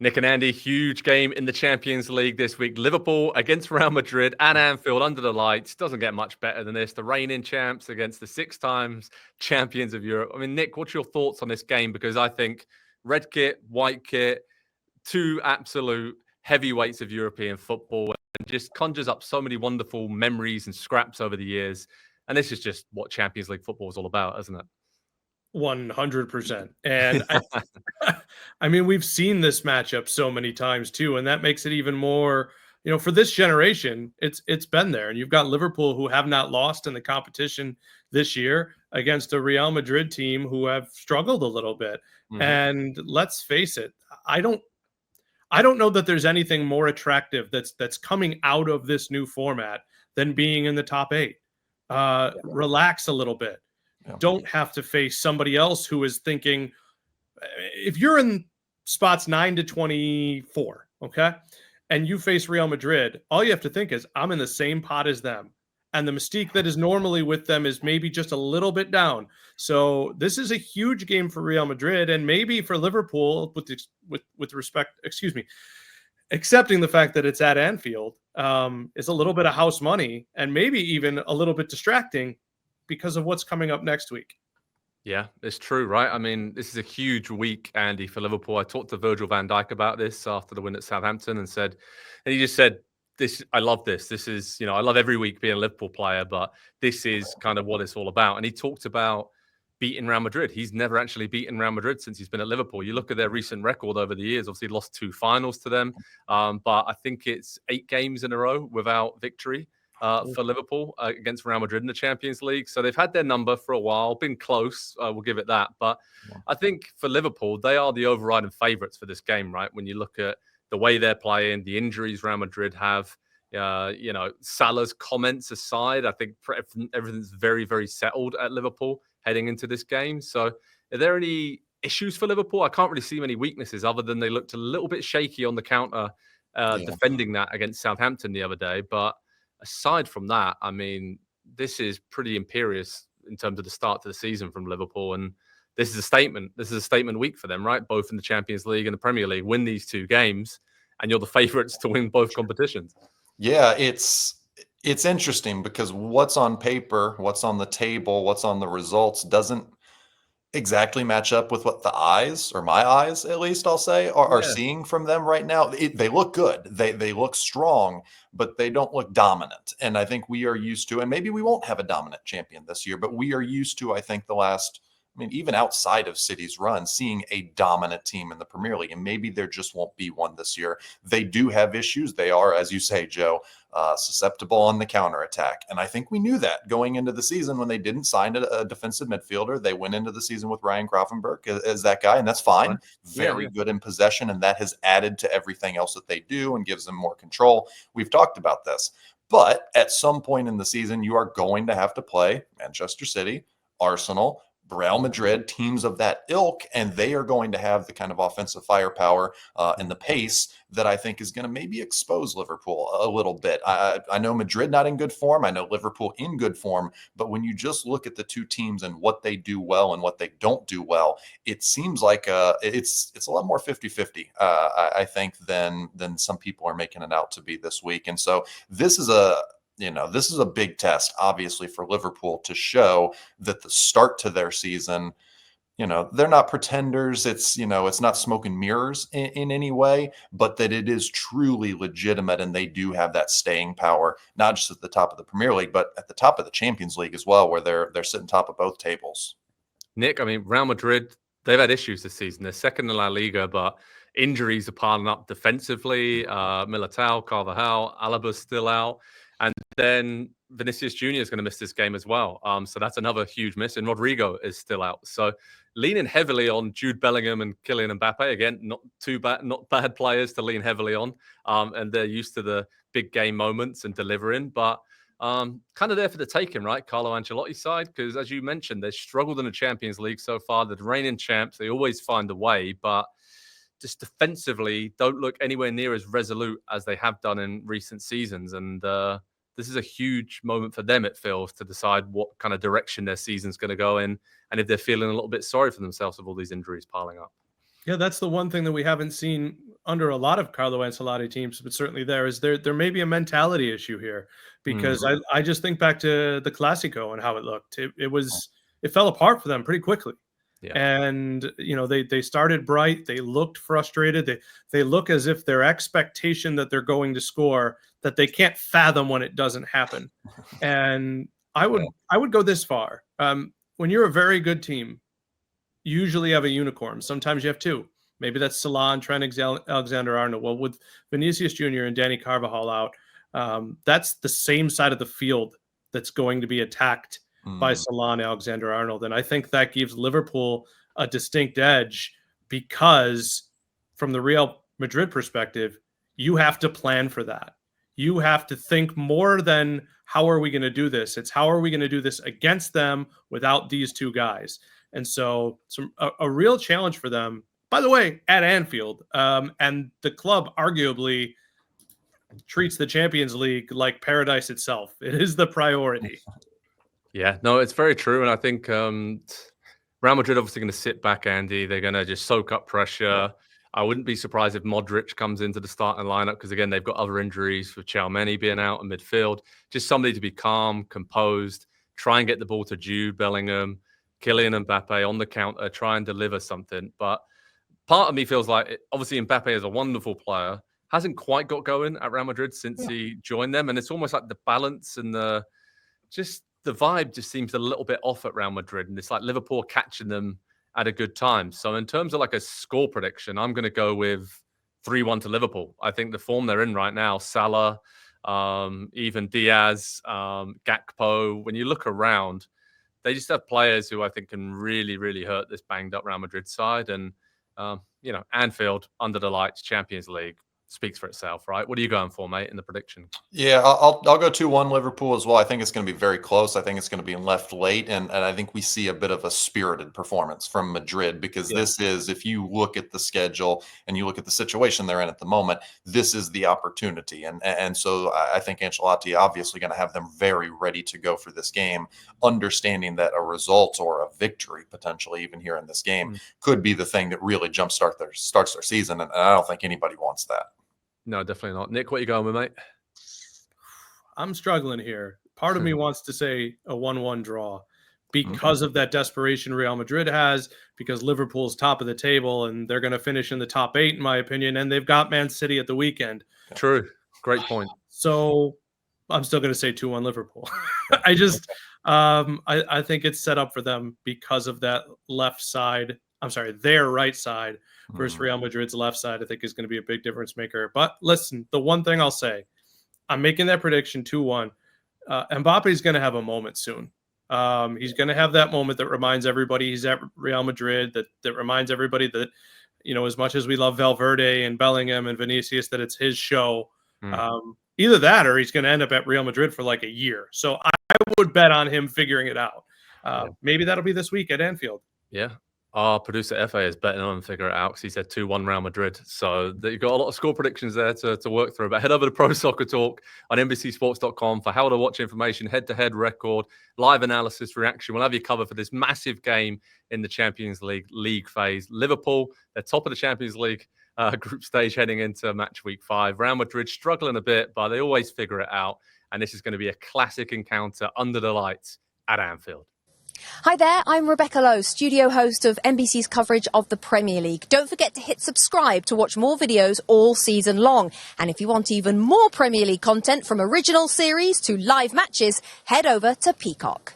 Nick and Andy, huge game in the Champions League this week. Liverpool against Real Madrid at Anfield under the lights. Doesn't get much better than this. The reigning champs against the 6 times champions of Europe. I mean, Nick, what's your thoughts on this game? Because I think red kit, white kit, 2 absolute heavyweights of European football, and just conjures up so many wonderful memories and scraps over the years. And this is just what Champions League football is all about, isn't it? 100%. And I mean, we've seen this matchup so many times too, and that makes it even more, for this generation, it's been there. And you've got Liverpool, who have not lost in the competition this year, against a Real Madrid team who have struggled a little bit. Mm-hmm. And let's face it, I don't know that there's anything more attractive that's coming out of this new format than being in the top 8. Relax a little bit. Yeah. Don't have to face somebody else who is thinking, if you're in spots 9 to 24, okay, and you face Real Madrid, all you have to think is, I'm in the same pot as them. And the mystique that is normally with them is maybe just a little bit down. So this is a huge game for Real Madrid, and maybe for Liverpool, with respect, accepting the fact that it's at Anfield, is a little bit of house money, and maybe even a little bit distracting because of what's coming up next week. Yeah, it's true, right? I mean, this is a huge week, Andy, for Liverpool. I talked to Virgil van Dijk about this after the win at Southampton, and he just said, I love this. This is, I love every week being a Liverpool player, but this is kind of what it's all about. And he talked about beating Real Madrid. He's never actually beaten Real Madrid since he's been at Liverpool. You look at their recent record over the years, obviously lost 2 finals to them, but I think it's 8 games in a row without victory. For Liverpool against Real Madrid in the Champions League. So they've had their number for a while, been close, we'll give it that. But I think for Liverpool, they are the overriding favourites for this game, right? When you look at the way they're playing, the injuries Real Madrid have, Salah's comments aside, I think everything's very, very settled at Liverpool heading into this game. So are there any issues for Liverpool? I can't really see many weaknesses other than they looked a little bit shaky on the counter, defending that against Southampton the other day. But aside from that, I mean, this is pretty imperious in terms of the start to the season from Liverpool. And this is a statement. This is a statement week for them, right? Both in the Champions League and the Premier League. Win these 2 games, and you're the favourites to win both competitions. Yeah, it's interesting because what's on paper, what's on the table, what's on the results doesn't exactly match up with what the eyes, or my eyes at least, I'll say, are seeing from them right now. They look good. They look strong, but they don't look dominant. And I think we are used to, and maybe we won't have a dominant champion this year, but we are used to, I think, the last, even outside of City's run, seeing a dominant team in the Premier League. And maybe there just won't be one this year. They do have issues. They are, as you say, Joe, susceptible on the counterattack. And I think we knew that going into the season when they didn't sign a defensive midfielder. They went into the season with Ryan Gravenberch as that guy, and that's fine. Very good in possession, and that has added to everything else that they do and gives them more control. We've talked about this. But at some point in the season, you are going to have to play Manchester City, Arsenal, Real Madrid, teams of that ilk, and they are going to have the kind of offensive firepower and the pace that I think is going to maybe expose Liverpool a little bit. I know Madrid not in good form. I know Liverpool in good form. But when you just look at the 2 teams and what they do well and what they don't do well, it seems like it's a lot more 50-50, I think, than some people are making it out to be this week. And so this is a big test, obviously, for Liverpool to show that the start to their season, they're not pretenders. It's not smoke and mirrors in any way, but that it is truly legitimate, and they do have that staying power, not just at the top of the Premier League, but at the top of the Champions League as well, where they're sitting top of both tables. Nick, Real Madrid, they've had issues this season. They're second in La Liga, but injuries are piling up defensively. Militao, Carvajal, Alaba's still out. And then Vinicius Jr. is going to miss this game as well. So that's another huge miss. And Rodrigo is still out. So leaning heavily on Jude Bellingham and Kylian Mbappe. Again, not bad players to lean heavily on. And they're used to the big game moments and delivering. But kind of there for the taking, right? Carlo Ancelotti's side. Because as you mentioned, they've struggled in the Champions League so far. They're the reigning champs. They always find a way. But just defensively, don't look anywhere near as resolute as they have done in recent seasons. And this is a huge moment for them, it feels, to decide what kind of direction their season's going to go in, and if they're feeling a little bit sorry for themselves with all these injuries piling up. Yeah, that's the one thing that we haven't seen under a lot of Carlo Ancelotti teams, but certainly there may be a mentality issue here, because I just think back to the Clasico and how it looked. It fell apart for them pretty quickly. Yeah. And they started bright, they looked frustrated, they look as if their expectation that they're going to score, that they can't fathom when it doesn't happen. And I would go this far. When you're a very good team, you usually have a unicorn. Sometimes you have two. Maybe that's Salah and Trent Alexander-Arnold. Well, with Vinicius Jr. and Danny Carvajal out, that's the same side of the field that's going to be attacked by Salah and Alexander-Arnold. And I think that gives Liverpool a distinct edge, because from the Real Madrid perspective, you have to plan for that. You have to think more than how are we going to do this? It's how are we going to do this against them without these two guys? And so a real challenge for them, by the way, at Anfield. And the club arguably treats the Champions League like paradise itself. It is the priority. Yeah, no, it's very true. And I think Real Madrid obviously going to sit back, Andy. They're going to just soak up pressure. Yeah. I wouldn't be surprised if Modric comes into the starting lineup, because, again, they've got other injuries with Tchouaméni being out in midfield. Just somebody to be calm, composed, try and get the ball to Jude Bellingham, Kylian Mbappe on the counter, try and deliver something. But part of me feels like, obviously, Mbappe is a wonderful player, hasn't quite got going at Real Madrid since he joined them. And it's almost like the balance and the vibe just seems a little bit off at Real Madrid. And it's like Liverpool catching them at a good time. So in terms of like a score prediction, I'm going to go with 3-1 to Liverpool. I think the form they're in right now, Salah, even Diaz, Gakpo, when you look around, they just have players who I think can really, really hurt this banged up Real Madrid side. And, Anfield, under the lights, Champions League, speaks for itself, right? What are you going for, mate, in the prediction? Yeah, I'll go 2-1 Liverpool as well. I think it's going to be very close. I think it's going to be left late, and I think we see a bit of a spirited performance from Madrid, because this is, if you look at the schedule and you look at the situation they're in at the moment, this is the opportunity. And so I think Ancelotti obviously going to have them very ready to go for this game, understanding that a result or a victory, potentially even here in this game, could be the thing that really starts their season. And I don't think anybody wants that. No, definitely not. Nick, what are you going with, mate? I'm struggling here. Part of me wants to say a 1-1 draw, because of that desperation Real Madrid has, because Liverpool's top of the table and they're going to finish in the top 8, in my opinion, and they've got Man City at the weekend. True. Great point. So I'm still going to say 2-1 Liverpool. I just I think it's set up for them because of that left side. I'm sorry, their right side versus Real Madrid's left side, I think is going to be a big difference maker. But listen, the one thing I'll say, I'm making that prediction 2-1. Mbappe's going to have a moment soon. He's going to have that moment that reminds everybody he's at Real Madrid, that reminds everybody that, as much as we love Valverde and Bellingham and Vinicius, that it's his show. Either that or he's going to end up at Real Madrid for like a year. So I would bet on him figuring it out. Maybe that'll be this week at Anfield. Yeah. Our producer FA is betting on him figure it out, because he said 2-1 Real Madrid. So you've got a lot of score predictions there to work through. But head over to Pro Soccer Talk on NBCSports.com for how to watch information, head-to-head record, live analysis, reaction. We'll have you covered for this massive game in the Champions League phase. Liverpool, they're top of the Champions League group stage heading into match week 5. Real Madrid struggling a bit, but they always figure it out. And this is going to be a classic encounter under the lights at Anfield. Hi there, I'm Rebecca Lowe, studio host of NBC's coverage of the Premier League. Don't forget to hit subscribe to watch more videos all season long. And if you want even more Premier League content, from original series to live matches, head over to Peacock.